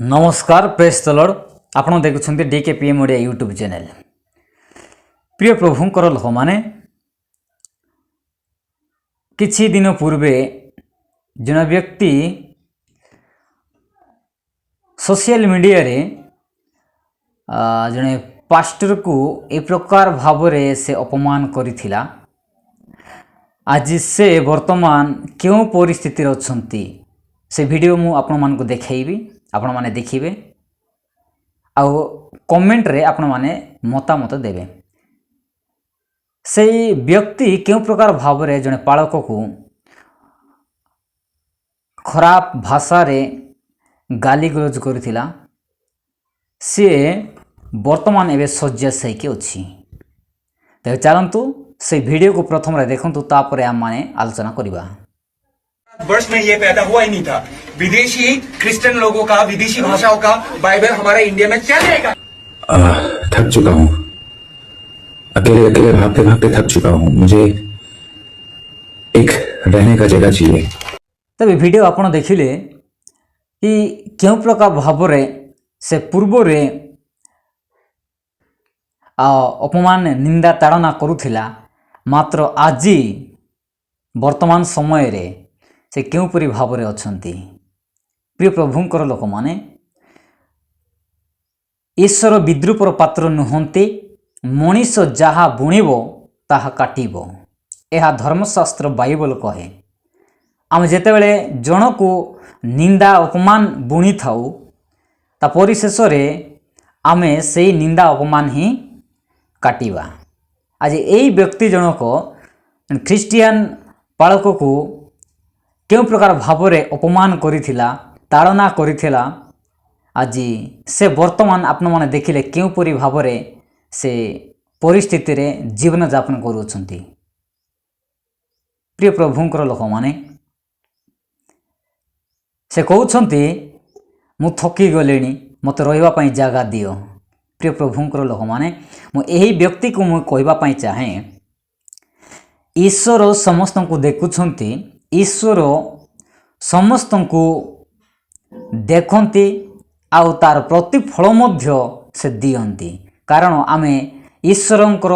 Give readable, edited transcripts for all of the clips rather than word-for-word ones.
नमस्कार press the Lord आपण देखुछन्ते डीकेपीएम Odia YouTube channel. प्रिय प्रभुंकर लोक माने किछि दिन पूर्वे जन व्यक्ति सोशल मीडिया रे जने पास्टर को ए प्रकार भावरे से अपमान करिथिला। आज से वर्तमान क्यों परिस्थिति अछंती से वीडियो मु आपण मान को देखैबी, आपण माने देखिबे आउ कमेंट रे आपण माने मतामत देबे। से व्यक्ति क्यों प्रकार भाव रे जने पालक को खराब भाषा रे गाली गलौज करथिला, से वर्तमान एबे शय्याशायी के अछि। तो चलंतु से वीडियो को प्रथम रे देखंतु, तापर हम माने आलोचना करिबा। वर्ष में ये पैदा हुआ ही नहीं था। विदेशी क्रिश्चियन लोगों का, विदेशी भाषाओं का बाइबल हमारे इंडिया में चलेगा। थक चुका हूँ, अकेले अकेले भागते भागते थक चुका हूँ। मुझे एक रहने का जगह चाहिए। तब वीडियो आपण देखिले कि क्यों प्रकार भाव रे से पूर्व रे अपमान निंदा ताड़ना करुथिला, मात्र आज वर्तमान समय रे से क्यों परी भाव रे अछंती। प्रिय प्रभुंकर लोक माने ईश्वर विद्रूपर पात्र नुहंती, मनीष जहा बुणिबो ताहा काटिबो, यह धर्मशास्त्र बाइबल कहे। आम जेतेबेले जन को निंदा अपमान बुणी थाउ, ता परिशेष रे आमे सेई निंदा अपमान ही काटिबा। आज एई व्यक्ति जनक ख्रिस्टियन पालक को क्यों प्रकार भाव रे अपमान करिथिला, ताड़ना करिथिला, आज से वर्तमान आपण माने देखिले क्यों परी भाव रे से परिस्थिति रे जीवन यापन करूछंती। प्रिय प्रभुंकर लोक माने से कहउछंती मु थकी गलेनी, मते रहिबा पई जागा दियो। प्रिय प्रभुंकर लोक माने मु एही व्यक्ति को मु कहबा पई चाहे, ईश्वर समस्त को देखुछंती, ईश्वर समस्त को देखंती आउ तार प्रतिफल मध्य से दियंती। कारण आमे ईश्वरंकर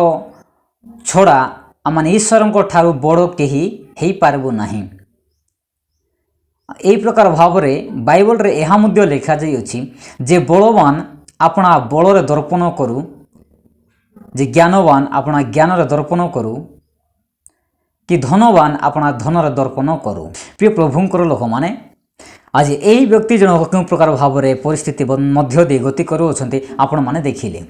छड़ा आमे ईश्वरंकर ठारू बड़ केही हेई पारबो नाही। एई प्रकार भाव रे बाइबल रे एहा मध्य लिखा जाई अछि जे बलवान अपना बल रे दर्पण करू, जे ज्ञानवान अपना ज्ञान रे दर्पण करू, कि धनवान अपना धन रे दर्पण करू। प्रिय प्रभुंकर लोक माने आज एही व्यक्ति जन क्यों प्रकार भाव रे परिस्थिति मध्य दे गति करूछंती आपण माने देखिले।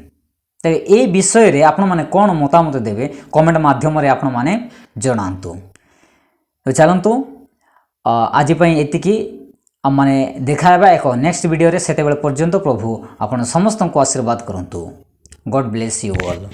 तबे ए विषय रे आपण माने कोन मतामत देबे कमेंट माध्यम रे आपण माने जणांतु। तो चलंतु आज पई एतिकी हम माने देखाबा एक नेक्स्ट वीडियो रे। सेते बेले पर्यंत प्रभु आपण समस्त को आशीर्वाद करंतु। God bless you all.